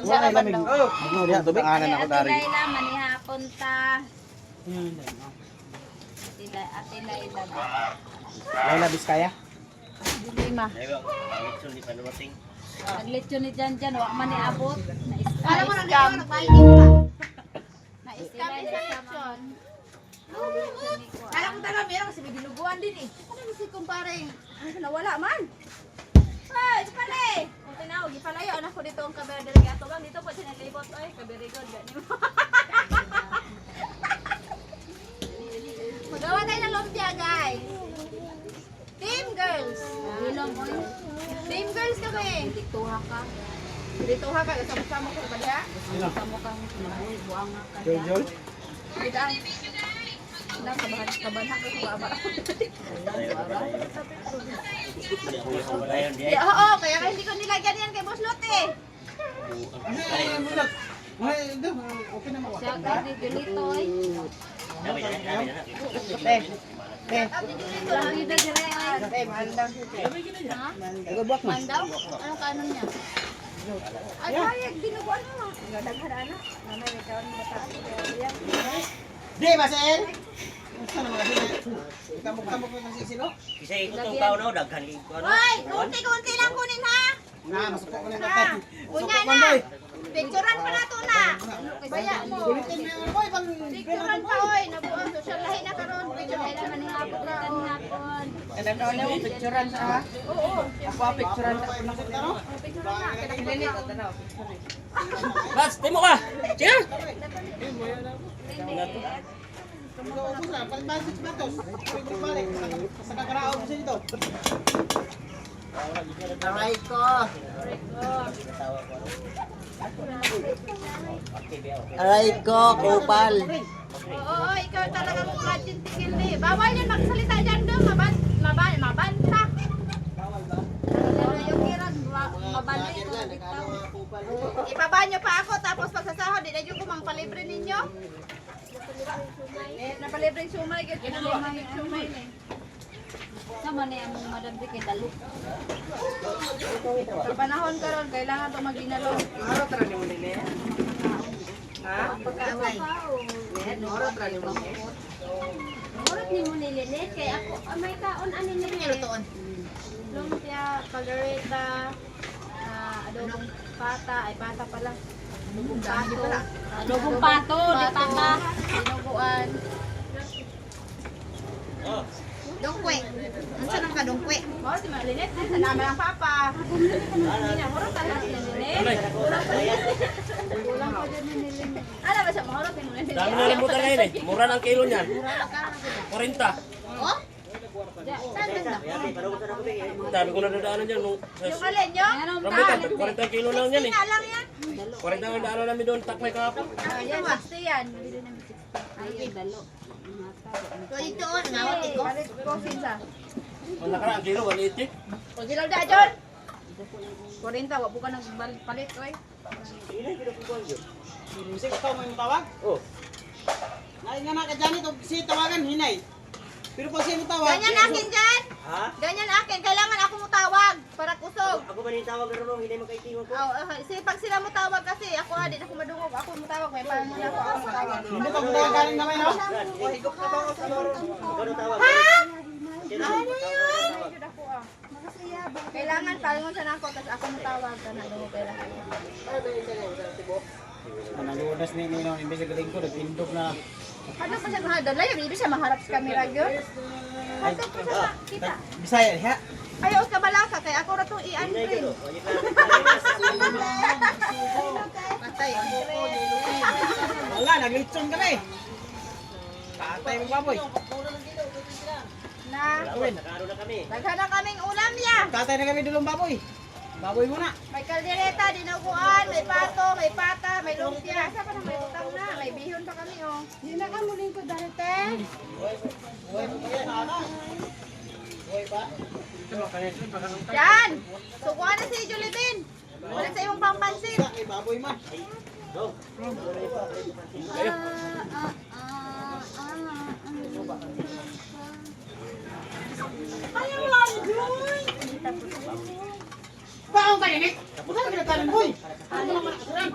Wala na lamig. Oh, diha tubig anan ako dari. Ate Laila manihapon ta. Ate Laila. Laila Biskaya. Dili ma. Naglitsyon ni Jan, wa man niabot. Alam mo na niyo, nagpahinig pa. Na-scam ni selection. Alam mo talaga, meron kasi may dinuguan din eh. Ano si kumparing? Ano nawala man? Ay, pala eh. Kung tinawag, ipalayo. Anak ko dito ang kabera dali ato bang. Dito po siya naglibot. Ay, kabirigod. Magawa tayo ng lumpia, guys. Team girls. Team girls kami. Diktuha ka. Dito ha ka, sama-sama ko ba diha? Sama kang nabuhi buang ka. Jol. Bidaan. Nang kabahan ko sa baba. Oo, kaya hindi ko nilagyan yan kay Boss Lotte. Okay na mo. Siya kasi Julito ay. Dito dire ay. Gabak mo. Mandaw? Anong kanon niya? Ay, kayag, dinuguan mo. Daghan na. Nanay, may kaon mo taas. Di Basel. Sana magasin. Tamok-tamok mo kasi sino? Bisa itong tao na daghan ko. Hoy, kunti-kunti lang kunin ha. Na, masuko ko na Ha. tatay. Unya na. Picturean pa na to na. Baya mo. Gulitin mo yung boy pang Picturean pa oy, nabuang social lahi na karon. Picturean na manihapon na. Hapon. Ano na mo picturean sa? Oo. Ako picturean sa nakita no? Picturean na. Dili ta na. Bas, timo ka. Sige. Aray ko. Aray ko, kupal. Oo, ikaw talaga mukha tigil ni. Bawal yan magsalita dyan doon. Mabanta. Yung kiran, mabalik ko. Ipabanyo pa ako, tapos pagsasahod, di na yung kumang palibre ninyo. Napalibreng sumay, sumay ni. Sama ni ang madam di kay dalo. Sa panahon karon kailangan ito maginalo. Araw tara ni mo nile. Ha? Pagkaaway. Murot ni mo nililit kay ako may kaon ani ni Lutoon. Lumpia, pagareta, adobong pata, ay pata pala. Adobong pato. Adobong pato, di pata. Dinuguan. Dongkwe. Ano sa nang kadongkwe? Moro di malilit. Sa namin ang papa. Hindi na, moro talaga nililit. Kulang pa dyan nililit. Ano ba siya? Moro din nililit. Dami na rimbutan ngayon eh. Mura ng kilo niyan. 40. Oh? Saan ganda? Dami ko na dadaanan dyan. Yung alin nyo? Rambutan, 40 kilo lang yan eh. Tina lang yan. 40 ang daanan namin doon, takmay kahapon. Yan, 60 yan. Ay dalo. So ito, ngawat ito. Palit ko, sinsa. Ang nakaraan kilo, 180. Pag ilaw da, John. 40, wag buka ng palit ko eh. Sige ko mo yung tawag? Oh. Nay nga na ka dyan ito, si tawagan hinay. Pero pag siya mo tawag. Ganyan akin dyan. Ha? Ganyan akin. Kailangan ako mo tawag para kusog. Ako ba nitawag na rin, hindi mo kaitingan ko. Pag sila mo tawag kasi, ako din ako madungog. Ako mo tawag, may parang muna ako mo tawag. Hindi pa mo galing naman no? Ikaw na tawag. Ha? Ano yun? Kailangan palingon siya na ako, tapos ako mo tawag. Dungo kailangan. Nalunas ni Nino, imbes sa galing ko, nagtindog na. Ano pa siya mahadala? Yung ibig siya maharap sa camera yun. Ano pa siya makita? Bisaya, ha? Ayaw ka balaka, kaya ako na itong i-unprint. Patay. Wala, naglitsong kami. Patay mo baboy. Na, Nakaro na kami. daghan na kaming ulam niya. Tatay na kami dulong baboy. Baboy muna. May kaldereta, dinuguan, may pato, may pata, may lumpia. Asa pa na may utang na, may bihon pa kami oh. Hindi na ka muling ko dahil te. Yan! Sukuhan na si Julibin. Wala sa iyong pampansin. May baboy man. Go. Ayaw lang yun! Paong kayo, Nick? Bukan kita talan boy. Ano naman ako rin?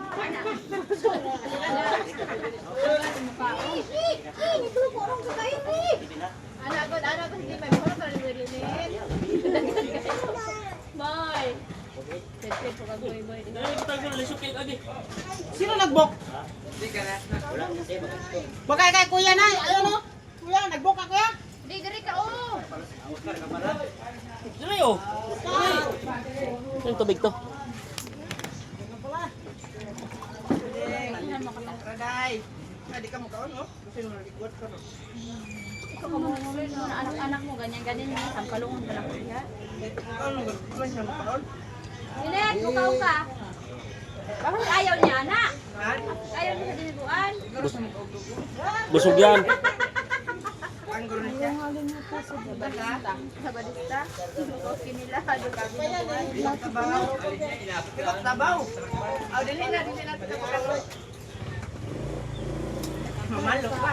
Dali kita ko lisukit lagi. Sino nagbok? Bagay kay kuya na, ayun o. Kuya, nagbok ka kuya? Diri ka oh. Dali oh. Dali. Yung tubig to. Raday. Hindi ka mo kaon, no? Kasi nung nag-ikwat ka, no? Ikaw mamumuli no, anak-anak mo ganyan-ganyan niya, sampalungan ka lang kuya. Ano, gagawin siya mo kaon? Linet, bukaw ka. Bakit ayaw niya, anak? Ayaw niya sa dinibuan. Busog yan. Ang gulo na siya. Sa balista. Okay nila, doon kami. Pilak tabaw. Aw, dili na ito ka. Mamalo pa.